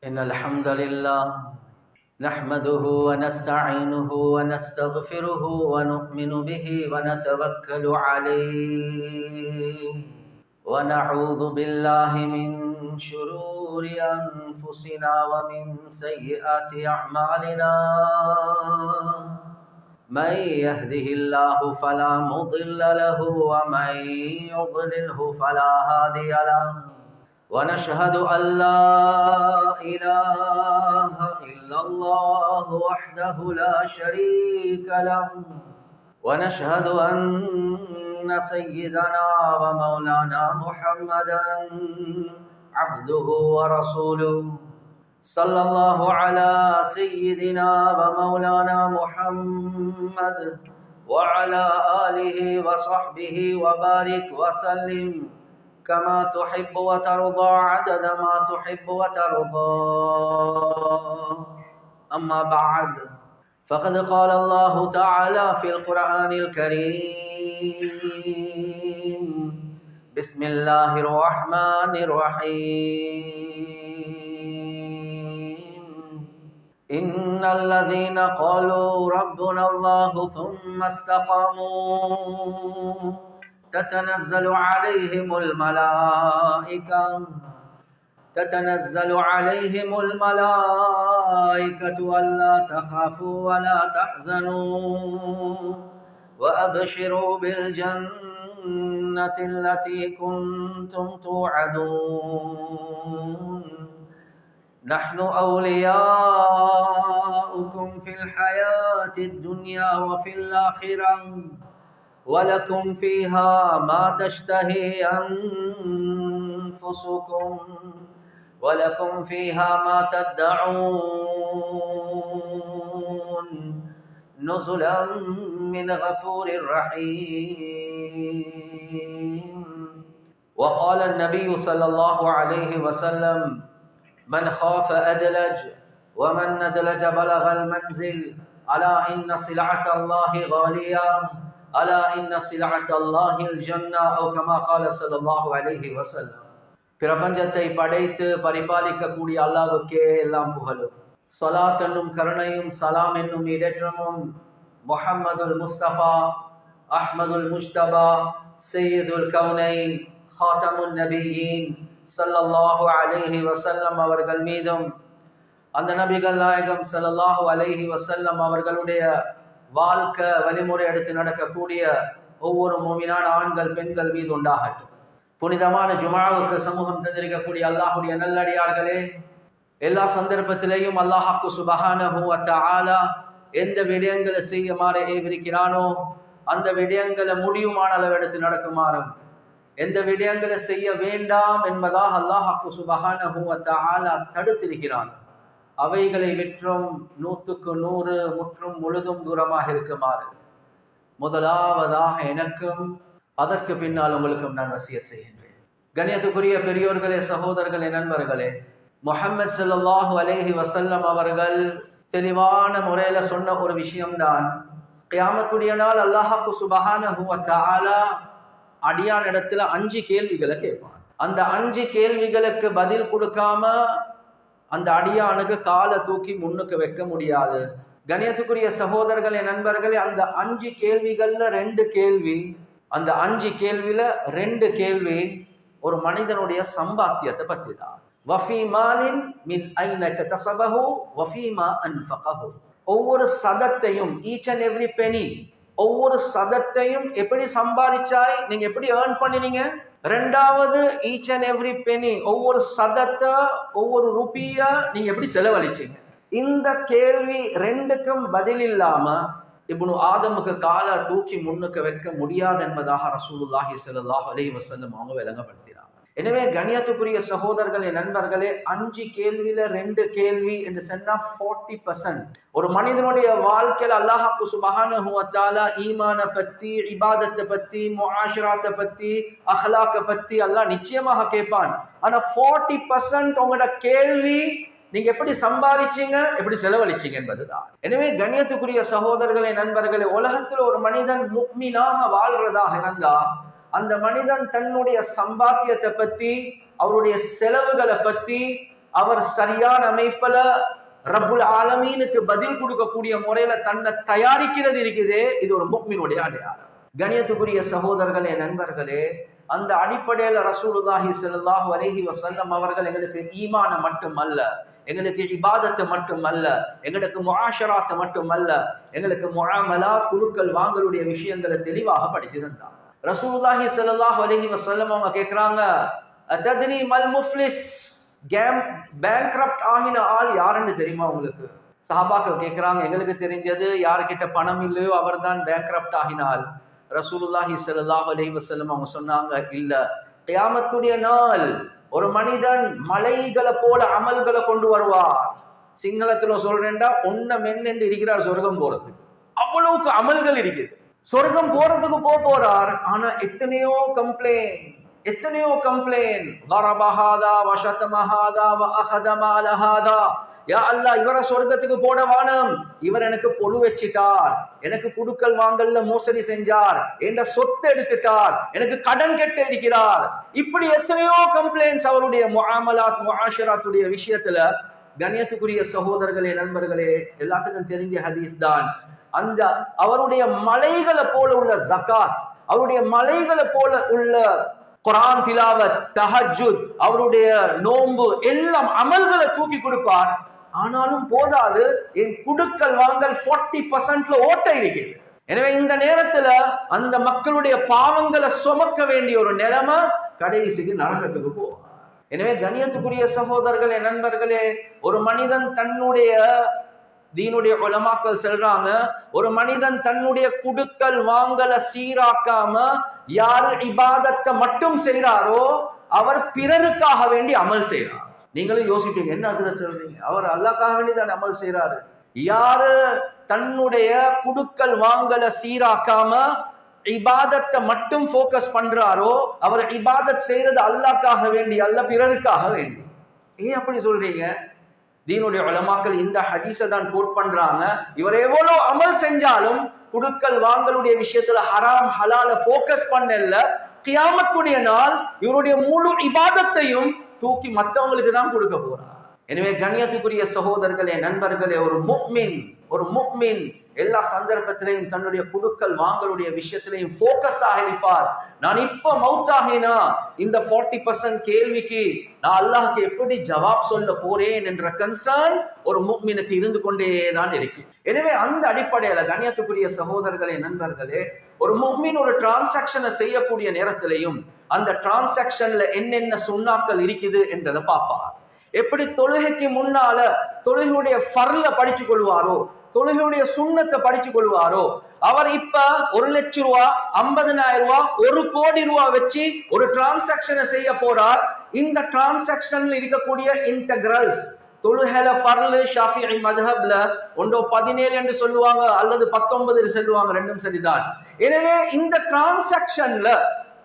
إن الحمد لله نحمده ونستعينه ونستغفره ونؤمن به ونتوكل عليه ونعوذ بالله من شرور أنفسنا ومن سيئات أعمالنا من يهده الله فلا مضل له ومن يضلله فلا هادي له ونشهد أن لا إله إلا الله وحده لا شريك له ونشهد أن سيدنا ومولانا محمدا عبده ورسوله صلى الله على سيدنا ومولانا محمد وعلى آله وصحبه وبارك وسلم كما تحب وترضى عدد ما تحب وترضى. أما بعد فقد قال الله تعالى في القرآن الكريم بسم الله الرحمن الرحيم إن الذين قالوا ربنا الله ثم استقاموا تتنزل عليهم الملائكة ألا تخافوا ولا تحزنوا وأبشروا بالجنة التي كنتم توعدون نحن أولياؤكم في الحياة الدنيا وفي الآخرة ولكم فيها ما تشتهي أنفسكم ولكم فيها ما تدعون نزلا من غفور رحيم. وقال النبي صلى الله عليه وسلم من خاف أدلج ومن ندلج بلغ المنزل ألا إن سلعة الله غالية ألا إن سلعة الله الجنة أو كما قال صلى الله عليه وسلم. பிரபஞ்சத்தை படைத்து பரிபாலிக்கக்கூடிய அல்லாஹ்வுக்கே எல்லாம் புகழும். ஸலாத் என்னும் கருணையும் சலாம் என்னும் இடற்றமும் முஹம்மதுல் முஸ்தபா அஹ்மதுல் முஜ்தபா சையதுல் கௌனைன் ஹாத்தமுன் நபியீன் ஸல்லல்லாஹு அலைஹி வஸல்லம் அவர்கள் மீதும் அந்த நபிகள் நாயகம் ஸல்லல்லாஹு அலைஹி வஸல்லம் அவர்களுடைய வாழ்க்கை வழிமுறை எடுத்து நடக்கக்கூடிய ஒவ்வொரு மூமினான ஆண்கள் பெண்கள் மீது உண்டாகட்டும். புனிதமான ஜுமாவுக்கு சமூகம் தந்திருக்கக்கூடிய அல்லாஹுடைய நல்லடியார்களே, எல்லா சந்தர்ப்பத்திலேயும் அல்லாஹ்வுக்கு சுப்ஹானஹு வ தஆலா எந்த விடயங்களை செய்யுமாறு ஏவிருக்கிறானோ அந்த விடயங்களை முடியுமான அளவு எடுத்து நடக்குமாறும், எந்த விடயங்களை செய்ய வேண்டாம் என்பதாக அல்லாஹ்வுக்கு சுப்ஹானஹு வ தஆலா தடுத்திருக்கிறான். அவைகளை விற்றும் 100க்கு 100 முற்றும் முழுதும் தூரமாக இருக்குமாறு முதலாவதாக எனக்கும் அதற்கு பின்னால் உங்களுக்கும் நான் வசியத் செய்கின்றேன். கண்ணியத்துக்குரிய பெரியோர்களே, சகோதரர்களே, நண்பர்களே, முஹம்மது ஸல்லல்லாஹு அலைஹி வஸல்லம் அவர்கள் தெளிவான முறையில சொன்ன ஒரு விஷயம்தான், கியாமத்துடைய நாள் அல்லாஹ்வுக்கு சுப்ஹானஹு வ தஆலா அடியான் இடத்துல 5 கேள்விகளை கேட்பான். அந்த 5 கேள்விகளுக்கு பதில் கொடுக்காம அந்த அடியானுக்கு காலை தூக்கி முன்னுக்கு வைக்க முடியாது. கண்ணியத்துக்குரிய சகோதரர்களே, நண்பர்களே, அந்த 5 கேள்விகள்ல 2 கேள்வி, அந்த 5 கேள்வியில 2 கேள்வி ஒரு மனிதனுடைய சம்பாத்தியத்தை பற்றி தான். வஃபி மாலின் மின் ஐன கதஸபஹு வஃபீமா அன்ஃபகஹு. ஒவ்வொரு சதத்தையும், ஈச் அண்ட் எவ்ரி பெனி, ஒவ்வொரு சதத்தையும் எப்படி சம்பாதிச்சாய், நீங்க எப்படி ஏர்ன் பண்ணினீங்க. ரெண்டாவது, ஈச் அண்ட் எவ்ரி பெனி, ஒவ்வொரு சதத்தை, ஒவ்வொரு ரூபியா நீங்க எப்படி செலவழிச்சீங்க. இந்த கேள்வி 2க்கும் பதில் இல்லாம இப்னு ஆதமுக்கு காலை தூக்கி முன்னுக்கு வைக்க முடியாது என்பதாக ரசூலுல்லாஹி ஸல்லல்லாஹு அலைஹி வஸல்லம் அவங்க விளங்கப்படுத்தினாங்க. எனவே கண்ணியத்துக்குரிய சகோதரர்களே, நண்பர்களே, 5 கேள்வியில 2 கேள்வி என்று சொன்னா 40%. ஒரு மனிதனுடைய வாழ்க்கையில அல்லாஹ்வுக்கு சுப்ஹானஹு வ தஆலா ஈமான பத்தி, இபாதத்தை பத்தி, முஆஷராத்தை பத்தி, அஹ்லாக்க பத்தி அல்லாஹ் நிச்சயமாக கேட்பான். ஆனா 40% உங்களோட கேள்வி நீங்க எப்படி சம்பாதிச்சீங்க, எப்படி செலவழிச்சீங்க என்பதுதான். எனவே கண்ணியத்துக்குரிய சகோதரர்களே, நண்பர்களே, உலகத்தில் ஒரு மனிதன் முஃமினாக வாழ்றதாக இருந்தா அந்த மனிதன் தன்னுடைய சம்பாத்தியத்தை பத்தி, அவருடைய செலவுகளை பத்தி, அவர் சரியான அமைப்புல ரப்புல் ஆலமீனுக்கு பதில் கொடுக்கக்கூடிய முறையில தன்னை தயாரிக்கிறது இருக்குதே, இது ஒரு முஃமினுடைய அடையாளம். கணியத்துக்குரிய சகோதரர்களே, நண்பர்களே, அந்த அடிப்படையில ரசூலுல்லாஹி ஸல்லல்லாஹு அலைஹி வஸல்லம் அவர்கள் எங்களுக்கு ஈமான மட்டுமல்ல, எங்களுக்கு இபாதத்தை மட்டுமல்ல, எங்களுக்கு முஆஷராத்தை மட்டுமல்ல, எங்களுக்கு முஆமலாத் குலுக்கல் வாங்கலுடைய விஷயங்களை தெளிவாக படிச்சு தந்தாங்க. ரசூலுல்லாஹி ஸல்லல்லாஹு அலைஹி வஸல்லம் அவங்க கேக்குறாங்க, அதத்ரி மல் முஃப்லிஸ், பேங்க்ரப்ட் ஆகின ஆள் யாருன்னு தெரியுமா உங்களுக்கு? சஹாபாக்கள் கேக்குறாங்க, எங்களுக்கு தெரிஞ்சது யாருக்கிட்ட பணம் இல்லையோ அவர்தான் பேங்க்ரப்ட் ஆகினால். ரசூலுல்லாஹி ஸல்லல்லாஹு அலைஹி வஸல்லம் அவங்க சொன்னாங்க, இல்ல, கியாமத்துடைய நாள் ஒரு மனிதன் மலைகளை போல அமல்களை கொண்டு வருவார். சிங்களத்துல சொல்றேன்டா, ஒன்ன மென்னு இருக்கிறார் சொர்க்கம் போறதுக்கு, அவ்வளவுக்கு அமல்கள் இருக்குது. சொர்க்கம் போறதுக்கு போறார், ஆனா எத்தனையோ கம்ப்ளைண்ட், வரபஹாதா வஷதமஹாதா வஅஹதமாலஹாதா, யா அல்லாஹ் இவரை சொர்க்கத்துக்கு போட வானம், இவர் எனக்கு பொழு வச்சிட்டார், எனக்கு குடுக்கல் வாங்கல்ல மோசடி செஞ்சார், என்ற சொத்து எடுத்துட்டார், எனக்கு கடன் கெட்டு இருக்கிறார். இப்படி எத்தனையோ கம்ப்ளைண்ட்ஸ் அவருடைய முஆமலாத் முஆஷராத்துடைய விஷயத்துல. கண்ணியத்துக்குரிய சகோதரர்களே, நண்பர்களே, எல்லாத்துக்கும் தெரிஞ்ச ஹதீஸ் தான். அந்த அவருடைய மலைகளை போல உள்ள ஜகாத், அவருடைய மலைகளை போல உள்ள குர்ஆன் திலாவத், தஹஜ்ஜுத், அவருடைய நோன்பு எல்லாம் அமல்களை தூக்கி கொடுப்பார். ஆனாலும் போதாது, என் குடுக்கல் வாங்கல் 40% ஓட்ட இருக்குது. எனவே இந்த நேரத்துல அந்த மக்களுடைய பாவங்களை சுமக்க வேண்டிய ஒரு நிலைமை, கடைசிக்கு நரகத்துக்கு போவார். எனவே கண்ணியத்துக்குரிய சகோதரர்களே, நண்பர்களே, ஒரு மனிதன் தன்னுடைய தீனுடைய உலமாக்கள் சொல்றாங்க, ஒரு மனிதன் தன்னுடைய குடுக்கல் வாங்கலை சீராக்காம யாரு இபாதத்தை மட்டும் செய்றாரோ அவர் பிறருக்காக வேண்டி அமல் செய்றார். நீங்களும் யோசிப்பீங்க, என்ன ஹஸ்ரத் சொல்றீங்க, அவர் அல்லாஹ்க்காக வேண்டி தான் அமல் செய்றாரு. யாரு தன்னுடைய குடுக்கல் வாங்கலை சீராக்காம இபாதத்தை மட்டும் போக்கஸ் பண்றாரோ அவர் இபாதத் செய்யறது அல்லாஹ்க்காக வேண்டி அல்ல, பிறருக்காக வேண்டி. ஏன் அப்படி சொல்றீங்க? தீனுடைய உலமாக்கள் இந்த ஹதீஸை தான் கோட் பண்றாங்க. இவர் எவ்வளவு அமல் செஞ்சாலும் குடுக்கல் வாங்கலுடைய விஷயத்துல ஹராம் ஹலால போக்கஸ் பண்ணல, கியாமத்துடைய நாள் இவருடைய முழு இபாதத்தையும் தூக்கி மற்றவங்களுக்கு தான் கொடுக்க போறார். எனவே கண்ணியத்துக்குரிய சகோதரர்களே, நண்பர்களே, ஒரு முஃமின் எல்லா சந்தர்ப்பத்திலையும் தன்னுடைய குடுக்கல் வாங்கலுடைய விஷயத்திலையும் போக்கஸாக இருப்பார். நான் இப்ப மௌத்தாகினா இந்த 40% கேள்விக்கு நான் அல்லாஹ்க்கு எப்படி ஜவாப் சொல்ல போறேன் என்ற கன்சர்ன் ஒரு முஃமினுக்கு இருந்து கொண்டே தான் இருக்கு. எனவே அந்த அடிப்படையில கண்ணியத்துக்குரிய சகோதரர்களே, நண்பர்களே, ஒரு முஃமின் ஒரு டிரான்சாக்ஷனை செய்யக்கூடிய நேரத்திலையும் அந்த டிரான்சாக்ஷன்ல என்னென்ன சுன்னாக்கள் இருக்குது என்றதை பார்ப்பார். எப்படி தொழுகைக்கு முன்னால தொழுகையுடைய ஃபர்ல படிச்சு கொள்வாரோ, தொழுகையுடைய சுண்ணத்தை படிச்சு கொள்வாரோ, அவர் இப்ப 1 லட்சம் ரூபாய், 50,000 ரூபாய், 1 கோடி ரூபாய் வச்சு ஒரு டிரான்சாக்ஷனை செய்ய போறார். இந்த டிரான்சாக்ஷன்ல இருக்கக்கூடிய இன்டகிரல்ஸ், தொழுகைல ஃபர்ல ஷாஃபிஈ மத்ஹப்ல ஒன்றோ 17 என்று சொல்லுவாங்க அல்லது 19 சொல்லுவாங்க, ரெண்டும் சரிதான். எனவே இந்த டிரான்சாக்ஷன்ல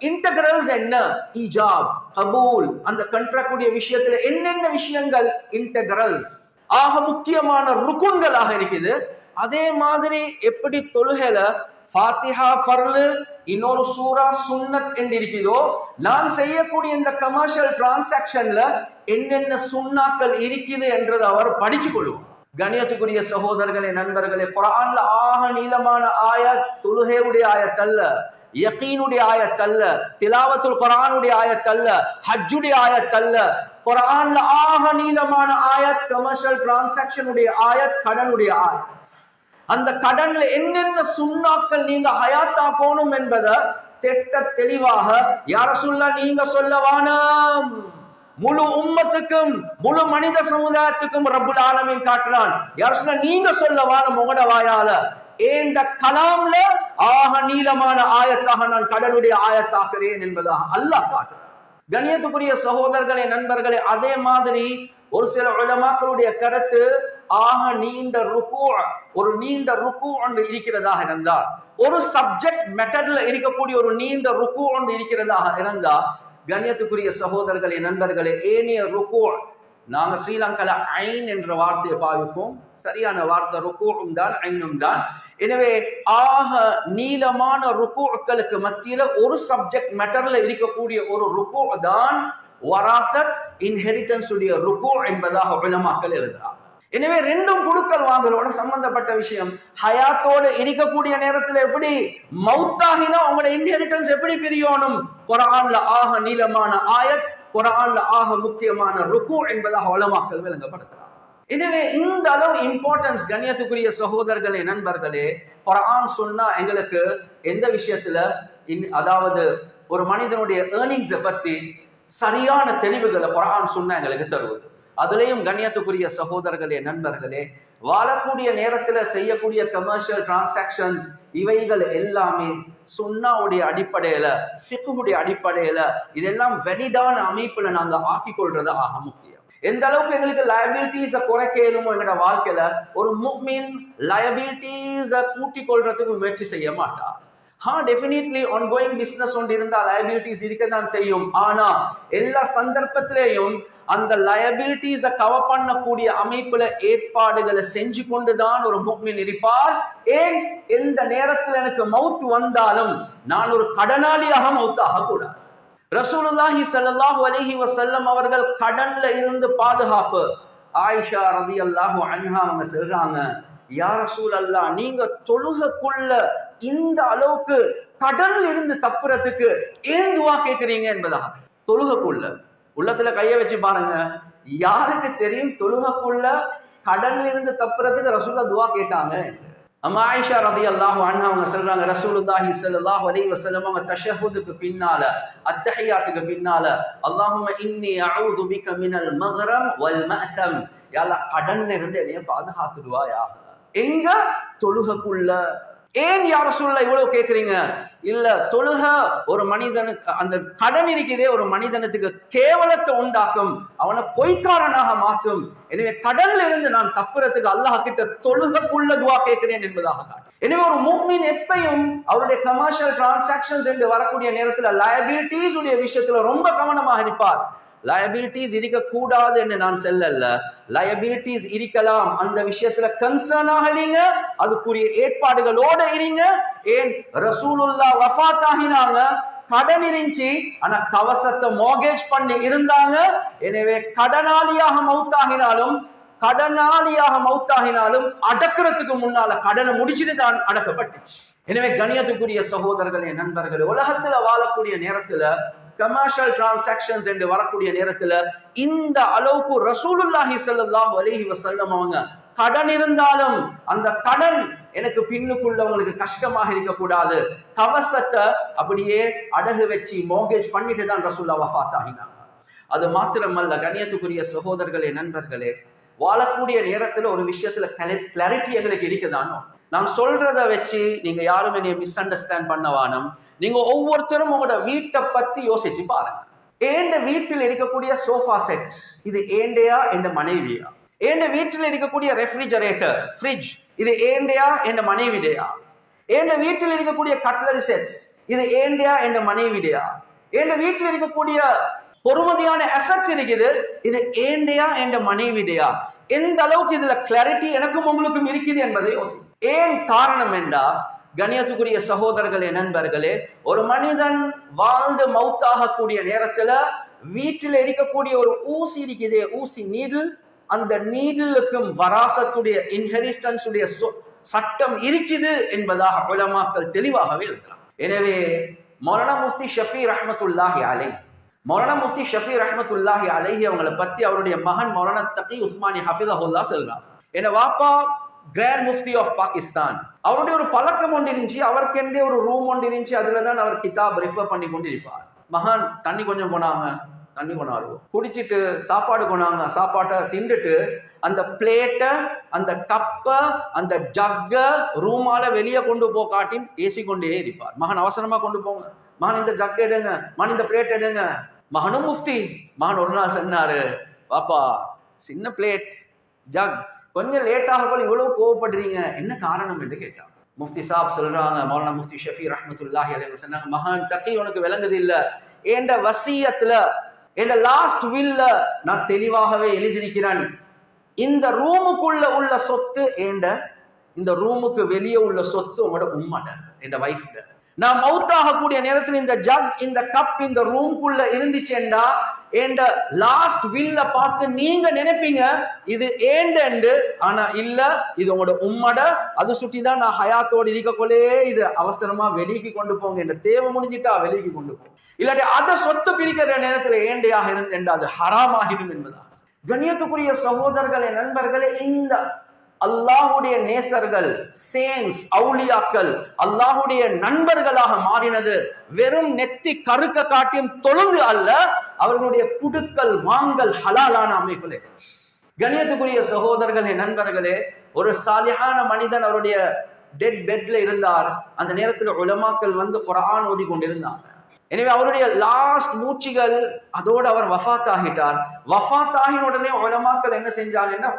இன்டகிரல்ஸ் என்ன, ஈஜாப், கபூல், அந்த கண்ட்ராக்டுடைய விஷயத்துல என்னென்ன விஷயங்கள் இன்டகிரல்ஸ் ஆக முக்கியமான ருக்குன்களாக இருக்குது. அதே மாதிரி எப்படி தொழுகைல ஃபாத்திஹா ஃபர்லு, இன்னொரு சூரா சுன்னத் என்று இருக்குதோ, நான் செய்யக்கூடிய இந்த கமர்ஷியல் டிரான்சாக்ஷன்ல என்னென்ன சுன்னாக்கள் இருக்குது என்றதை அவர் படிச்சு கொள்வார். கண்ணியத்துக்குரிய சகோதரர்களே, நண்பர்களே, குர்ஆன்ல ஆக நீளமான ஆயத் தொழுகையுடைய ஆயத் அல்ல, யகீனுடைய ஆயத் அல்ல, திலாவத்துல் குர்ஆனுடைய ஆயத் அல்ல, ஹஜ்ஜுடைய ஆயத் அல்ல. குர்ஆன்ல ஆக நீளமான ஆயத் கமர்ஷியல் டிரான்சாக்ஷனுடைய ஆயத், கடனுடைய ஆயத். அந்த கடன்ல என்னென்ன சுன்னாக்கள் நீங்க ஹயாத்தாக்கணும் என்பதை திட்ட தெளிவாக யா ரசூலுல்லாஹ் நீங்க சொல்லவானம், முழு உம்மத்துக்கும் முழு மனித சமுதாயத்துக்கும் ரப்புல் ஆலமீன் காட்டுறான். யா ரசூலுல்லாஹ் நீங்க சொல்லவானம் உங்களோட வாயால, ஏண்ட கலாம்ல ஆக நீளமான ஆயத்தாக நான் கடனுடைய ஆயத்தாக்குறேன் என்பதாக அல்லாஹ் காட்டுறான். கண்ணியத்துக்குரிய சகோதரர்களே, நண்பர்களே, அதே மாதிரி ஒரு சில உலமாக்களுடைய கருத்து ஆக நீண்ட ருக்கு, ஒரு நீண்ட ருக்கு ஒன்று இருக்கிறதாக இருந்தால், ஒரு சப்ஜெக்ட் மெட்டர்ல இருக்கக்கூடிய ஒரு நீண்ட ருக்கு ஒன்று இருக்கிறதாக இருந்தா, கண்ணியத்துக்குரிய சகோதரர்களே, நண்பர்களே, ஏனைய ருக்கு நாங்க ஸ்ரீலங்கால ஐன் என்ற வார்த்தையை பாவிப்போம், சரியான வார்த்தை ருக்குஉம் தான், ஐனும் தான். எனவே ஆக நீளமான ருக்குகளுக்கு மத்தியில ஒரு சப்ஜெக்ட் மேட்டர்ல இருக்கக்கூடிய ஒரு ருக்கு தான் வராசத் இன்ஹெரிட்டன்ஸ் உடைய ருக்கு என்பதாக உலமாக்கள் எழுதுறாங்க. எனவே ரெண்டும் குடுக்கல் வாங்கலோட சம்பந்தப்பட்ட விஷயம். ஹயாத்தோடு இருக்கக்கூடிய நேரத்தில் எப்படி, மௌத்தாகினா உங்களோட இன்ஹெரிட்டன்ஸ் எப்படி பிரியணும். குர்ஆன்ல ஆக நீளமான ஆயத், குர்ஆன்ல ஆக முக்கியமான ருக்கு என்பதாக உலமாக்கள் விளங்கப்படுத்துறாங்க. எனவே இந்த அளவு இம்பார்ட்டன்ஸ் கண்ணியத்துக்குரிய சகோதரர்களே, நண்பர்களே, குர்ஆன் சொன்னா எங்களுக்கு எந்த விஷயத்துல, அதாவது ஒரு மனிதனுடைய ஏர்னிங்ஸை பத்தி சரியான தெளிவுகளை குர்ஆன் சொன்னா எங்களுக்கு தருவது. அதுலயும் கண்ணியத்துக்குரிய சகோதரர்களே, நண்பர்களே, வாழக்கூடிய நேரத்துல செய்யக்கூடிய கமர்ஷியல் டிரான்சாக்ஷன்ஸ் இவைகள் எல்லாமே சுன்னாவுடைய அடிப்படையில, ஃபிக்ஹுடைய அடிப்படையில, இதெல்லாம் வெலிடான அமைப்புல நாங்க ஆக்கி கொள்றது ஆக முக்கியம். எந்த அளவுக்கு எங்களுக்கு லயபிலிட்டிஸை குறைக்கணுமோ எங்களோட வாழ்க்கையில, ஒரு முஃமின் லயபிலிட்டிஸை கூட்டிக் கொள்றதுக்கு முயற்சி செய்ய மாட்டா. டெஃபினெட்லி ஆன்கோயிங் பிசினஸ் ஒன்று இருந்தா லயபிலிட்டிஸ் இருக்கத்தான் செய்யும். ஆனா எல்லா சந்தர்ப்பத்திலேயும் அந்த லயபிலிட்டிஸை கவர் பண்ணக்கூடிய அமைப்புல ஏற்பாடுகளை செஞ்சு கொண்டுதான் ஒரு முஃமின் இருப்பார். ஏன், எந்த நேரத்தில் எனக்கு மௌத் வந்தாலும் நான் ஒரு கடனாளியாக மௌத்தாக கூடாது. ரசூலுல்லாஹி ஸல்லல்லாஹு அலைஹி வஸல்லம் அவர்கள் கடன்ல இருந்து பாதுகாப்பு. ஆயிஷா ரலியல்லாஹு அன்ஹா அவங்க சொல்றாங்க, யா ரசூலல்லாஹ், நீங்க தொழுகக்குள்ள இந்த அளவுக்கு கடன்ல இருந்து தப்புறதுக்கு ஏன் துவா கேட்கிறீங்க என்பதாக. தொழுகக்குள்ள உள்ளத்துல கைய வச்சு பாருங்க, யாருக்கு தெரியும் தொழுகக்குள்ள கடன்ல இருந்து தப்புறதுக்கு ரசூலுல்லாஹ் துவா கேட்டாங்க. அம்மா ஆயிஷா ரலியல்லாஹு அன்ஹா அவங்க சொல்றாங்க, ரசூலுல்லாஹி ஸல்லல்லாஹு அலைஹி வஸல்லம் அவங்க தஷஹுதுக்கு பின்னால, அத்தஹியாத்துக்கு பின்னால, அல்லாஹும்ம இன்னி அஊது பிக மினல் மக்ரம் வல் மஅஸம், யா அல்லாஹ் கடன்ல இருந்து என்னைய பாதுகாத்துடுவாயாக. எங்க, தொழுகக்குள்ள. ஏன் யா ரசூலுல்லாஹ் இவ்வளவு கேக்குறீங்க? இல்ல, தொழுக ஒரு மனிதனுக்கு, அந்த கடன் இருக்கிறதே ஒரு மனிதனுக்கு கேவலத்தை உண்டாக்கும், அவனை பொய்க்காரனாக மாற்றும். எனவே கடன்ல இருந்து நான் தப்புறதுக்கு அல்லாஹ் கிட்ட தொழுகக்குள்ள துவா கேட்கிறேன் என்பதாக காட்டும். எனவே ஒரு முஃமின் எப்பையும் அவருடைய கமர்ஷியல் டிரான்சாக்ஷன்ஸ் என்று வரக்கூடிய நேரத்தில் லயபிலிட்டிஸ் உடைய விஷயத்துல ரொம்ப கவனமாக இருப்பார். லயபிலிட்டிஸ் இருக்க கூடாது என்று நான் சொல்லல, லயபிலிட்டிஸ் இருக்கலாம், அந்த விஷயத்துல கன்சர்னாக இருங்க, அதுக்குரிய ஏற்பாடுகளோட இருங்க. ஏன், ரசூலுல்லாஹ் வஃபாத் ஆகினாங்க, கடன் இருந்துச்சு, ஆனா கவசத்தை மோர்கேஜ் பண்ணி இருந்தாங்க. எனவே கடனாளியாக மௌத்தாகினாலும் அடக்கிறதுக்கு முன்னால கடனை முடிச்சுட்டு தான் அடக்கப்பட்டுச்சு. எனவே கண்ணியத்துக்குரிய சகோதரர்களே, நண்பர்களே, உலகத்துல வாழக்கூடிய நேரத்துல கமர்ஷியல் டிரான்சாக்ஷன்ஸ் என்று வரக்கூடிய நேரத்துல இந்த அளவுக்கு ரசூலுல்லாஹி ஸல்லல்லாஹு அலைஹி வஸல்லம் அவங்க கடன் இருந்தாலும் அந்த கடன் எனக்கு பின்னுக்குள்ளவங்களுக்கு கஷ்டமாக இருக்கக்கூடாது, கவசத்தை அப்படியே அடகு வச்சு மோர்கேஜ் பண்ணிட்டு தான் ரசூலுல்லாஹ் வஃபாத் ஆகினாங்க. அது மாத்திரமல்ல கண்ணியத்துக்குரிய சகோதரர்களே, நண்பர்களே, வாழக்கூடிய நேரத்துல ஒரு விஷயத்துல கிளாரிட்டி எங்களுக்கு இருக்குதானோ. நான் சொல்றத வச்சு நீங்க யாரும் என்னைய மிஸ் அண்டர்ஸ்டாண்ட் பண்ண வேணும். நீங்க ஒவ்வொருத்தரும் உங்களோட வீட்டை பத்தி யோசிச்சு பாருங்க. ஏண்ட வீட்டில் இருக்கக்கூடிய சோஃபா செட் இது ஏண்டையா என்ற மனைவியா? ஏண்ட வீட்டில் இருக்கக்கூடிய ரெஃப்ரிஜரேட்டர், ஃப்ரிட்ஜ் இது ஏண்டையா என்ற மனைவிடையா? ஏண்ட வீட்டில் இருக்கக்கூடிய கட்லரி செட்ஸ் இது ஏண்டையா என்ற மனைவிடையா? ஏண்ட வீட்டில் இருக்கக்கூடிய பொறுமதியான அசெட்ஸ் இருக்குது, இது ஏண்டையா என்ற மனைவிடையா? எந்த அளவுக்கு இதுல கிளாரிட்டி எனக்கும் உங்களுக்கும் இருக்குது என்பதை யோசி. ஏன் காரணம் என்றா, கண்ணியத்துக்குரிய சகோதரர்களே, நண்பர்களே, ஒரு மனிதன் வாழ்ந்து மௌத்தாக கூடிய நேரத்துல வீட்டில் இருக்கக்கூடிய ஒரு ஊசி இருக்குதே, ஊசி நீடில், அந்த நீடிலுக்கும் வராசத்துடைய இன்ஹெரிட்டன்ஸ் உடைய சட்டம் இருக்குது என்பதாக உலமாக்கள் தெளிவாகவே இருக்கிறார். எனவே மௌலானா முஃப்தி ஷஃபி ரஹ்மத்துல்லாஹி அலைஹி அவங்களை பத்தி அவருடைய மகன் மௌலானா தகி உஸ்மானி ஹஃபிதஹுல்லாஹ் சொல்றார். என் வாப்பா கிராண்ட் முஃப்தி ஆஃப் பாகிஸ்தான். அவருடைய ஒரு பழக்கம் ஒன்று இருந்துச்சு, அவருக்கெண்டே ஒரு ரூம் ஒன்று இருந்துச்சு, அதுலதான் அவர் கிதாப் ரெஃபர் பண்ணி கொண்டு இருப்பார். மகன் தண்ணி கொஞ்சம் கொண்டாங்க, தண்ணி கொண்டாரு, குடிச்சிட்டு சாப்பாடு கொண்டாங்க, சாப்பாட்டை திண்டுட்டு அந்த பிளேட்டை, அந்த கப்பை, அந்த ஜக்க ரூமால வெளியே கொண்டு போ காட்டி ஏசி கொண்டே இருப்பார். மகன் அவசரமா கொண்டு போங்க, மகன் இந்த ஜக் எடுங்க, மகன் இந்த பிளேட் எடுங்க. மகனும் முஃப்தி. மகன் ஒரு நாள் சொன்னாரு, பாப்பா சின்ன பிளேட் ஜக், கொஞ்சம் லேட்டாக போல இவ்வளவு கோவப்படுறீங்க, என்ன காரணம் என்று கேட்டாங்க. முஃப்தி சாப் சொல்றாங்க, மௌலானா முஃப்தி ஷஃபி ரஹ்மத்துல்லாஹி அலைஹி சொன்னாங்க, மகான் தகி உனக்கு விளங்குது இல்ல, என்ற வசியத்துல, என்ற லாஸ்ட் வில்ல நான் தெளிவாகவே எழுதியிருக்கிறேன், இந்த ரூமுக்குள்ள உள்ள சொத்து ஏண்ட, இந்த ரூமுக்கு வெளியே உள்ள சொத்து உங்களோட உம்மட, என்ற வைஃப்ட. நான் மவுத்தாக கூடிய நேரத்தில் இந்த ஜக், இந்த கப் இந்த ரூமுக்குள்ள இருந்துச்சேண்டா என்ற லாஸ்ட் வில்ல பார்த்து நீங்க நினைப்பீங்க இது ஏண்டு, ஆனா இல்ல இது உங்களோட உம்மட, அது சுட்டிதான் நான் ஹயாத்தோடு இருக்கக்குள்ளே இது அவசரமா வெளிக்கு கொண்டு போங்க, என்ற தேவை முடிஞ்சிட்டா வெளிக்கு கொண்டு போங்க, இல்லாட்டி அதை சொத்து பிரிக்கிற நேரத்தில் ஏண்டையாக இருந்து அது ஹராமாகிடும் என்பதாக. கண்ணியத்துக்குரிய சகோதரர்களே, நண்பர்களே, இந்த அல்லாஹுடைய நேசர்கள், சேன்ஸ், அவுலியாக்கள் அல்லாஹுடைய நண்பர்களாக மாறினது வெறும் நெத்தி கருக்க காட்டியும் தொழுந்து அல்ல, அவர்களுடைய குடுக்கல் வாங்கல் ஹலாலான அமைப்பிலே. கண்ணியத்துக்குரிய சகோதரர்களே, நண்பர்களே, ஒரு சாலிஹான மனிதன் அவருடைய டெட் பெட்ல இருந்தார். அந்த நேரத்தில் உலமாக்கள் வந்து குர்ஆன் ஓதி கொண்டிருந்தாங்க. எனவே அவருடைய லாஸ்ட் மூச்சுகள் அதோடு அவர் வஃபாத் ஆகிட்டார். வஃபாத் ஆகின உடனே உலமாக்கள் என்ன செஞ்சாங்கன்னா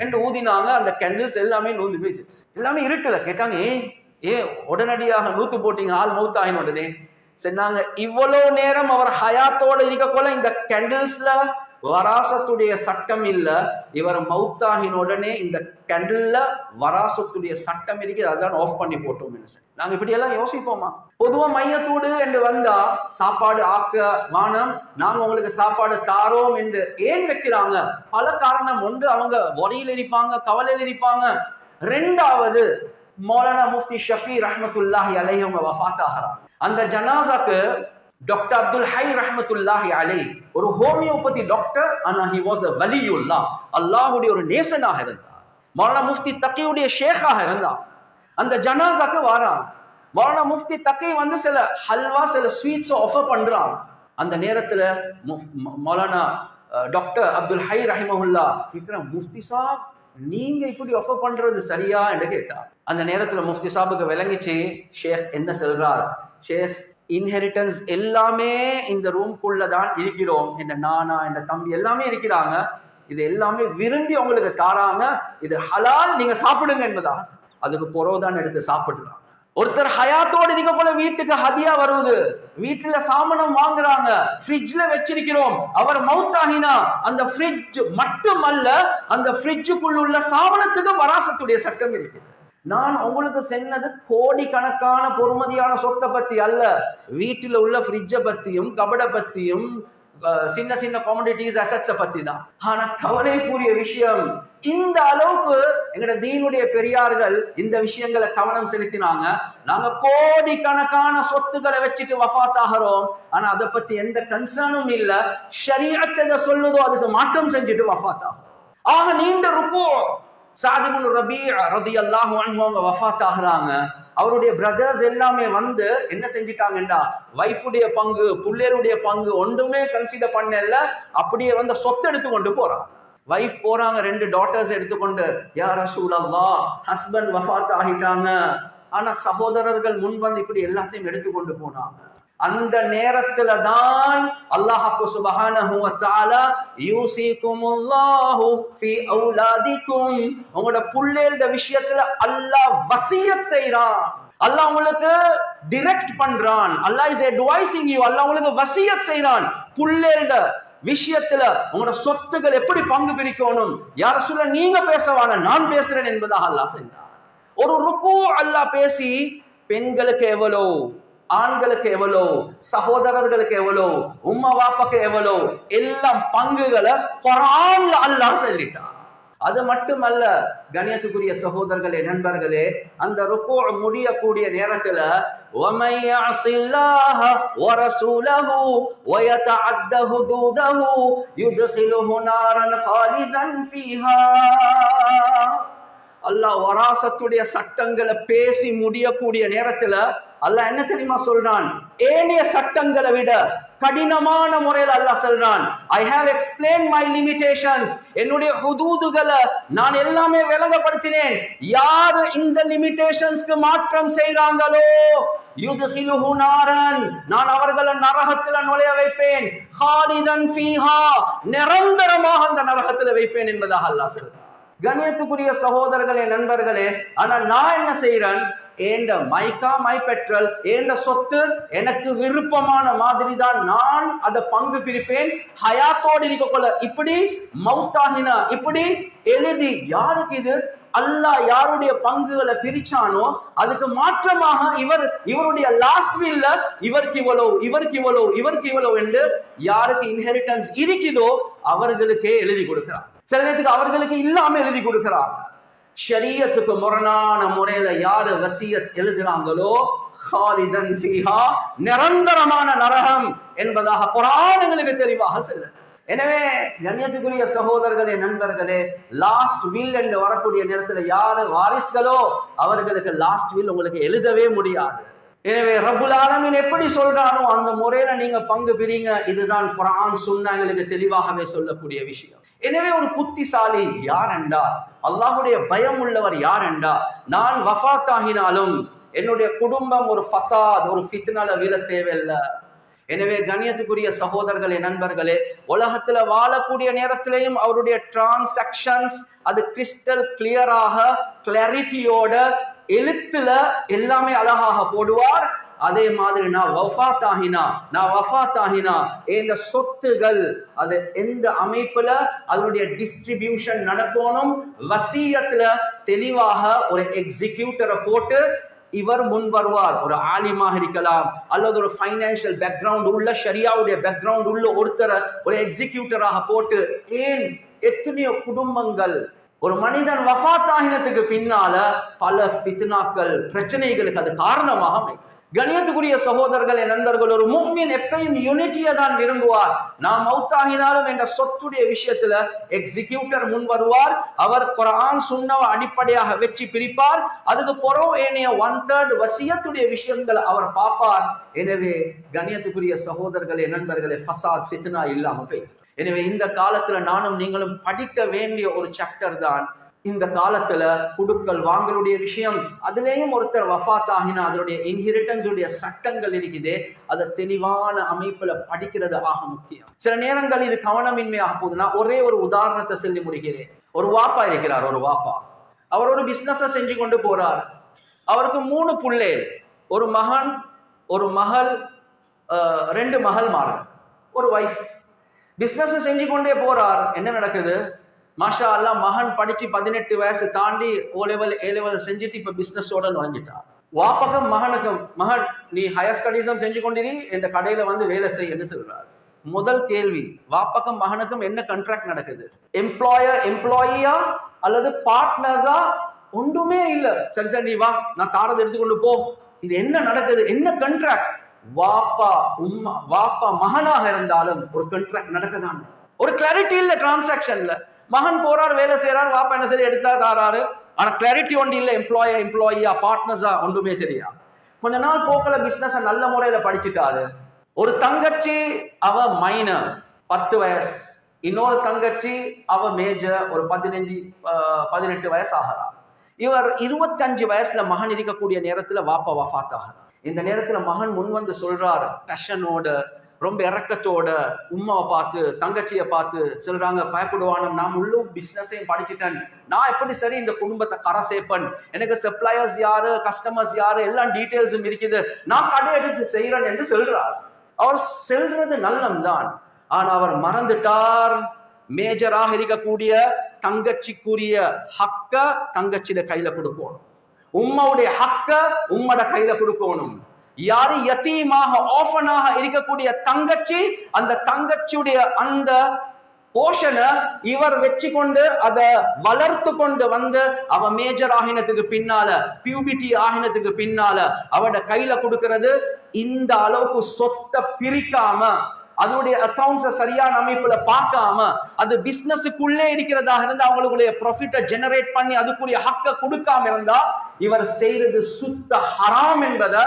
என்று ஊதினாங்க. அந்த கேண்டில்ஸ் எல்லாமே நூந்து போயிட்டு, எல்லாமே இருட்டுல. கேட்டாங்க, ஏ உடனடியாக நூத்து போட்டீங்க, ஆள் மௌத் ஆகின உடனே? சொன்னாங்க, இவ்வளவு நேரம் அவர் ஹயாத்தோட இருக்க போல இந்த கேண்டில்ஸ்ல வராசத்துடைய சட்டம் இல்ல, இவர் மௌத்தாகின உடனே இந்த கேண்டில்ல வராசத்துடைய சட்டம் இருக்கு, அதான் ஆஃப் பண்ணி போட்டோம். நாங்க இப்படி எல்லாம் யோசிப்போமா? பொதுவா மையத்தோடு என்று வந்தா சாப்பாடு ஆக்க வானம், நாங்க உங்களுக்கு சாப்பாடு தாரோம் என்று ஏன் வைக்கிறாங்க? பல காரணம். ஒன்று, அவங்க வரியில் இருப்பாங்க, கவலையில் இருப்பாங்க. ரெண்டாவது, மௌலானா முஃப்தி ஷஃபி ரஹ்மத்துல்லாஹி அலைஹி அவங்க வஃபாத் ஆகிறாங்க. அந்த ஜனாசாக்கு டாக்டர் அப்துல் ஹை ரஹ்மத்துல்லாஹி அலைஹி ஒரு ஹோமியோபதி டாக்டர், ஆனா ஹி வாஸ் a வலியுல்லாஹ், அல்லாஹ்வுடைய ஒரு நேசனாக இருந்தார். மௌலானா முஃப்தி தக்கியுடைய ஷேக்காக இருந்தார். அந்த ஜனாசாக்கு வராங்க. மௌலானா முஃப்தி தக்கி வந்து சில ஹல்வா, சில ஸ்வீட்ஸ் ஆஃபர் பண்றாங்க. அந்த நேரத்துல மௌலானா டாக்டர் அப்துல் ஹை ரஹிமஹுல்லா கேட்கிறாங்க, முஃப்தி சாப் நீங்க இப்படி ஆஃபர் பண்றது சரியா என்று கேட்டார். அந்த நேரத்துல முஃப்தி சாபுக்கு விளங்கிச்சு, ஷேக் என்ன சொல்றார்? ஷேக், இன்ஹெரிட்டன்ஸ் எல்லாமே இந்த ரூம்குள்ள தான் இருக்கிறோம், என் நானா என் தம்பி எல்லாமே இருக்கிறாங்க, இது எல்லாமே விரும்பி உங்களுக்கு தாராங்க, இது ஹலால், நீங்க சாப்பிடுங்க என்பதா. அதுக்கு பொறவுதான் எடுத்து சாப்பிடுறாங்க. ஒருத்தர் ஹயாத்தோடு இருக்க போல வீட்டுக்கு ஹதியா வருவது, வீட்டுல சாமனம் வாங்குறாங்க, ஃப்ரிட்ஜ்ல வச்சிருக்கிறோம். அவர் மௌத்தாகினா அந்த ஃப்ரிட்ஜ் மட்டுமல்ல, அந்த ஃப்ரிட்ஜுக்குள்ள உள்ள சாமனத்துக்கு வராசத்துடைய சட்டம் இருக்குது. நான் உங்களுக்கு சொன்னது கோடிக்கணக்கான பொறுமதியான சொத்தை பத்தி அல்ல, வீட்டில் உள்ள ஃப்ரிட்ஜை பத்தியும் கபடை பத்தியும் சின்ன சின்ன கமோடிட்டிஸ் அசெட்ஸை பத்தி தான். ஆனா கவலைக்குரிய விஷயம், இந்த அளவுக்கு எங்கட தீனுடைய பெரியார்கள் இந்த விஷயங்களை கவனம் செலுத்தினாங்க. நாங்க கோடிக்கணக்கான சொத்துக்களை வச்சுட்டு வஃபாத் ஆகிறோம், ஆனா அதை பத்தி எந்த கன்சர்னும் இல்ல. ஷரீஅத் எதை சொல்லுதோ அதுக்கு மாற்றம் செஞ்சுட்டு வஃபாத் ஆகும். ஆக நீண்ட ருக்கு சாத் இப்னு ரபீஅ ரலியல்லாஹு அன்ஹு அவங்க வஃபாத் ஆகுறாங்க. அவருடைய பிரதர்ஸ் எல்லாமே வந்து என்ன செஞ்சிட்டாங்கன்னா, வைஃபுடைய பங்கு, புள்ளையருடைய பங்கு ஒன்றுமே கன்சிடர் பண்ணல, அப்படியே வந்து சொத்து எடுத்து கொண்டு போறாங்க. வைஃப் போறாங்க, 2 டாட்டர்ஸ் எடுத்துக்கொண்டு, யா ரசூலல்லாஹ் ஹஸ்பண்ட் வஃபாத் ஆகிட்டாங்க. ஆனா சகோதரர்கள் முன் வந்து இப்படி எல்லாத்தையும் எடுத்துக்கொண்டு போனாங்க. அந்த நேரத்துல தான் அல்லாஹ் சுப்ஹானஹு வ தஆலா யூசிகுமுல்லாஹு ஃபீ அவுலாதிக்கும், உங்களோட புள்ளையோட விஷயத்துல அல்லாஹ் வசியத் செய்றான். அல்லாஹ் உங்களுக்கு டைரக்ட் பண்றான். அல்லாஹ் இஸ் அட்வைசிங் யூ. அல்லாஹ் உங்களுக்கு வசியத் செய்றான். புள்ளையோட விஷயத்துல உங்களோட சொத்துக்கள் எப்படி பங்கு பிரிக்கணும், யார சொல்ல நீங்க பேசவான, நான் பேசுறேன் என்பதாக அல்லாஹ் செய்றான். ஒரு ருக்கு அல்லாஹ் பேசி பெண்களுக்கு எவ்வளோ, ஆண்களுக்கு எவ்வளோ, சகோதரர்களுக்கு எவ்வளோ, உம்மா வாப்பாக்கு எவ்வளோ, எல்லாம் பங்குகளை குர்ஆன்ல அல்லாஹ் சொல்லிட்டான். அது மட்டுமல்ல கண்ணியத்துக்குரிய சகோதரர்களே, நண்பர்களே, அந்த ருக்கு முடியக்கூடிய நேரத்துல وَمَن يَعْصِ اللَّهَ وَرَسُولَهُ وَيَتَعَدَّ حُدُودَهُ يُدْخِلْهُ نَارًا خَالِدًا فِيهَا. அல்லாஹ் வராசத்துடைய சட்டங்களை பேசி முடியக்கூடிய நேரத்துல அல்லாஹ் என்ன தெரியுமா சொல்றான்? ஏனைய சட்டங்களை விட கடினமான முறையில் அல்லாஹ் சொல்றான், I have explained my limitations. என்னுடைய ஹுதூதுகளை நான் எல்லாமே விளங்கப்படுத்தினேன். யாரு இந்த லிமிட்டேஷன்ஸ்க்கு மாற்றம் செய்றாங்களோ யுத்கிலுஹு நாரன், நான் அவர்களை நரகத்தில் நுழைய வைப்பேன். ஹாலிதன் ஃபீஹா, நிரந்தரமாக அந்த நரகத்தில் வைப்பேன் என்பதாக அல்லாஹ் சொல்றான். கண்ணியத்துக்குரிய சகோதரர்களே, நண்பர்களே, ஆனா நான் என்ன செய்யறேன்? ஏண்ட மைக்கா மை பெட்ரோல் ஏண்ட சொத்து எனக்கு விருப்பமான மாதிரி தான் நான் அதை பங்கு பிரிப்பேன் ஹயாத்தோடு இருக்கொள்ள இப்படி மௌத்தாகினா இப்படி எழுதி யாருக்கு இது அல்லாஹ் யாருடைய பங்குகளை பிரிச்சானோ அதுக்கு மாற்றமாக இவருடைய லாஸ்ட் வீல்ல இவருக்கு இவ்வளவு என்று யாருக்கு இன்ஹெரிட்டன்ஸ் இருக்குதோ அவர்களுக்கே எழுதி கொடுக்கிறார். சில நேரத்துக்கு அவர்களுக்கு இல்லாம எழுதி கொடுக்கிறார். ஷரியத்துக்கு முரணான முறையில யாரு வசியத் எழுதுறாங்களோ ஹாலிதன் ஃபீஹா நிரந்தரமான நரகம் என்பதாக குர்ஆன் எங்களுக்கு தெளிவாக சொல்லுது. எனவே கண்ணியத்துக்குரிய சகோதரர்களே, நண்பர்களே, லாஸ்ட் வில் என்று வரக்கூடிய நேரத்தில் யாரு வாரிசுகளோ அவர்களுக்கு லாஸ்ட் வில் உங்களுக்கு எழுதவே முடியாது. எனவே ரப்புல் ஆலமீன் எப்படி சொல்றானோ அந்த முறையில நீங்க பங்கு பிரிங்க. இதுதான் குர்ஆன் சுன்னா எங்களுக்கு தெளிவாகவே சொல்லக்கூடிய விஷயம். எனவே ஒரு புத்திசாலி யார் என்றா, அல்லாஹ்வுடைய பயம் உள்ளவர் யார் என்றா, நான் வஃபாத் ஆகினாலும் என்னுடைய குடும்பம் ஒரு ஃபசாத் ஒரு ஃபித்னால வீழ தேவையில்லை. எனவே கண்ணியத்துக்குரிய சகோதரர்களே, நண்பர்களே, உலகத்துல வாழக்கூடிய நேரத்திலையும் அவருடைய டிரான்சாக்ஷன்ஸ் அது கிறிஸ்டல் கிளியராக கிளாரிட்டியோட எழுத்துல எல்லாமே அழகாக போடுவார். அதே மாதிரி நான் வஃபாத் ஆகினா என்ற சொத்துகள் அது எந்த அமைப்புல அதனுடைய டிஸ்ட்ரிபியூஷன் நடக்கணும், வசியத்துல தெளிவாக ஒரு எக்ஸிக்யூட்டரை போட்டு இவர் முன் வருவார். ஒரு ஆலிமாக இருக்கலாம் அல்லது ஒரு ஃபைனான்சியல் பேக்ரவுண்ட் உள்ள ஷரியாவுடைய பேக்ரவுண்ட் உள்ள ஒருத்தரை ஒரு எக்ஸிக்யூட்டராக போட்டு. ஏன் எத்தனையோ குடும்பங்கள் ஒரு மனிதன் வஃபாத் ஆகினத்துக்கு பின்னால பல ஃபித்னாக்கள் பிரச்சனைகளுக்கு அது காரணமாக அமையும். கண்ணியத்துக்குரிய சகோதரர்களே, நண்பர்கள், ஒரு முஃமின் எப்பயும் யூனிட்டியை தான் விரும்புவார். நாம் மௌத்தாகினாலும் என்ற சொத்துடைய விஷயத்துல எக்ஸிக்யூட்டர் முன் வருவார். அவர் குர்ஆன் சுன்னாவை அடிப்படையாக வெற்றி பிரிப்பார். அதுக்கு பிறகு ஏனைய 1/3 வசியத்துடைய விஷயங்களை அவர் பார்ப்பார். எனவே கண்ணியத்துக்குரிய சகோதரர்களே, நண்பர்களே, ஃபசாத் ஃபித்னா இல்லாம போயிடுச்சு. எனவே இந்த காலத்துல நானும் நீங்களும் படிக்க வேண்டிய ஒரு சாப்டர் தான் இந்த காலத்துல குடுக்கல் வாங்கலுடைய விஷயம். அதுலேயும் ஒருத்தர் வஃபாத் ஆகினா அதனுடைய இன்ஹெரிட்டன்ஸ் உடைய சட்டங்கள் இருக்குது. அதை தெளிவான அமைப்புல படிக்கிறது ஆக முக்கியம். சில நேரங்கள் இது கவனமின்மையாக போகுதுன்னா ஒரே ஒரு உதாரணத்தை சொல்லி முடிக்கிறேன். ஒரு வாப்பா இருக்கிறார். ஒரு வாப்பா அவர் ஒரு பிசினஸ் செஞ்சு கொண்டு போறார். அவருக்கு 3 புள்ளை, ஒரு மகன், ஒரு மகள், 2 மகள்மார்கள், ஒரு வைஃப். பிசினஸ் செஞ்சு கொண்டே போறார். என்ன நடக்குது? மாஷா அல்லா, மகன் படிச்சு 18 வயசு தாண்டி O level A level செஞ்சுட்டு இப்ப பிசினஸோட நுழைஞ்சிட்டார். வாப்பகம் மகனுக்கும், மகன் நீ ஹையர் ஸ்டடீஸும் செஞ்சு கொண்டிரு, இந்த கடையில வந்து வேலை செய்யன்னு சொல்றார். முதல் கேள்வி, வாப்பகம் மகனுக்கும் என்ன கான்ட்ராக்ட் நடக்குது? எம்ப்ளாயியா அல்லது பார்ட்னர்ஸா? ஒன்றுமே இல்ல. சரி சரி, நீ வா, நான் தாரதை எடுத்துக்கொண்டு போ. இது என்ன நடக்குது? என்ன கான்ட்ராக்ட்? வாப்பா மகனாக இருந்தாலும் ஒரு கான்ட்ராக்ட் நடக்குதான். ஒரு கிளாரிட்டி இல்ல டிரான்சாக்ஷன்ல. மகன் போறார், வேலை செய்யறார், வாப்பா என்ன சரி எடுத்தா தாராரு. ஆனா கிளாரிட்டி ஒன்று இல்ல. எம்ப்ளாயியா பார்ட்னர்ஸா ஒன்றுமே தெரியாது. கொஞ்ச நாள் போக்கல பிசினஸ் நல்ல முறையில படிச்சுட்டாரு. ஒரு தங்கச்சி அவ மைனர் 10 வயசு, இன்னொரு தங்கச்சி அவ மேஜர் ஒரு 18 வயசு ஆகிறா. இவர் 25 வயசுல மகன் இருக்கக்கூடிய நேரத்துல வாப்பா வஃபாத் ஆகிறார். இந்த நேரத்துல மகன் முன் வந்து சொல்றார், பேஷனோட, ரொம்ப இறக்கத்தோட, உம்மாவை பார்த்து தங்கச்சியை பார்த்து சொல்றாங்க, பயப்படுவானும், நான் முழு பிசினஸையும் படிச்சுட்டேன், நான் எப்படி சரி இந்த குடும்பத்தை கரை சேர்ப்பேன், எனக்கு சப்ளையர்ஸ் யாரு, கஸ்டமர்ஸ் யாரு, எல்லாம் டீட்டெயில்ஸும் இருக்குது, நான் கடை எடுத்து செய்யறேன் என்று சொல்றார். அவர் செல்றது நல்லம்தான். ஆனா அவர் மறந்துட்டார், மேஜராக இருக்கக்கூடிய தங்கச்சிக்குரிய ஹக்க தங்கச்சிட கையில கொடுக்கணும், உம்மாவுடைய ஹக்க உம்மட கையில கொடுக்கணும். யாரு யதீமாக ஆஃபனாக இருக்கக்கூடிய தங்கச்சி, அந்த தங்கச்சியுடைய அந்த போஷனை இவர் வச்சு கொண்டு அதை வளர்த்து கொண்டு வந்து அவ மேஜர் ஆகினத்துக்கு பின்னால, பியூபிட்டி ஆகினத்துக்கு பின்னால அவட கையில கொடுக்கிறது. இந்த அளவுக்கு சொத்தை பிரிக்காம, அதனுடைய அக்கௌண்ட்ஸை சரியான அமைப்புல பார்க்காம, அது பிசினஸுக்குள்ளே இருக்கிறதாக இருந்து அவங்களுடைய ப்ராஃபிட்டை ஜெனரேட் பண்ணி அதுக்குரிய ஹக்க கொடுக்காம இருந்தா இவர் செய்யறது சுத்த ஹராம் என்பதை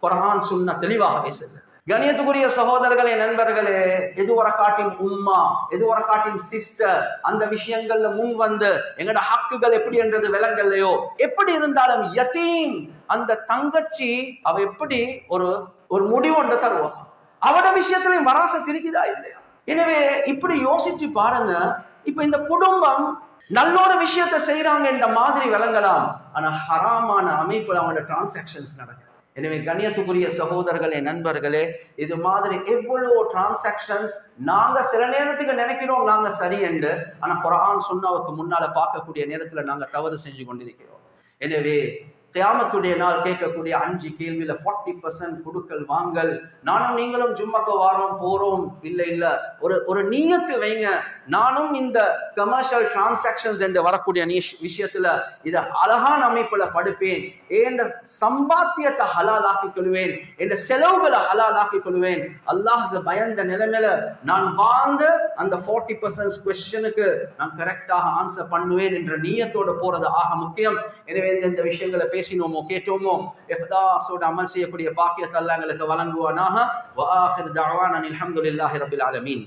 குர்ஆன் சுன்னா தெளிவாக பேசுது. கணியத்துக்குரிய சகோதரர்களே, நண்பர்களே, எதுவரை காட்டின் உம்மா, எதுவரை காட்டின் சிஸ்டர் அந்த விஷயங்கள்ல முன் வந்து எங்கட ஹக்குகள் எப்படி என்றது விளங்கலையோ, எப்படி இருந்தாலும் யதீம் அந்த தங்கச்சி அவ எப்படி ஒரு முடிவு ஒன்றை தருவா, அவட விஷயத்திலையும் வராச இருக்குதா இல்லையா? எனவே இப்படி யோசிச்சு பாருங்க. இப்ப இந்த குடும்பம் நல்ல ஒரு விஷயத்தை செய்யறாங்க என்ற மாதிரி விளங்கலாம், ஆனா ஹராமான அமைப்புல அவங்களோட டிரான்சாக்ஷன்ஸ் நடக்கும். எனவே கண்ணியத்துக்குரிய சகோதரர்களே, நண்பர்களே, இது மாதிரி எவ்வளவு டிரான்சாக்ஷன்ஸ் நாங்க சில நேரத்துக்கு நினைக்கிறோம் நாங்க சரி என்று, ஆனா குர்ஆன் சுன்னாவுக்கு முன்னால பார்க்கக்கூடிய நேரத்துல நாங்க தவறு செஞ்சு கொண்டிருக்கிறோம். எனவே கியாமத்துடைய நாள் கேட்கக்கூடிய 5 கேள்வியில 40% கொடுக்கல் வாங்கல். நானும் நீங்களும் ஜும்மாக்கு வாரோம் போறோம், இல்ல ஒரு நியத்து வைங்க, நானும் இந்த கமர்ஷியல் டிரான்சாக்ஷன்ஸ் என்று வரக்கூடிய விஷயத்துல இத அழகான அமைப்புல படுப்பேன், என்ற சம்பாத்தியத்தை ஹலால் ஆக்கிக் கொள்வேன், என்ற செலவுகளை ஹலால் ஆக்கிக் கொள்வேன். அல்லாஹ்க்கு பயந்த நிலைமையில நான் வாழ்ந்து அந்த 40% கொஸ்டினுக்கு நான் கரெக்டாக ஆன்சர் பண்ணுவேன் என்ற நியத்தோட போறது ஆக முக்கியம். எனவே இந்த விஷயங்களை பேசினோமோ கேட்டோமோ இஹ்லாஸோட அமல் செய்யக்கூடிய பாக்கியத்தை அல்லாஹ் எங்களுக்கு வழங்குவானாக. வ ஆகிர் தஅவானா அல்ஹம்துலில்லாஹி ரப்பில் ஆலமீன்.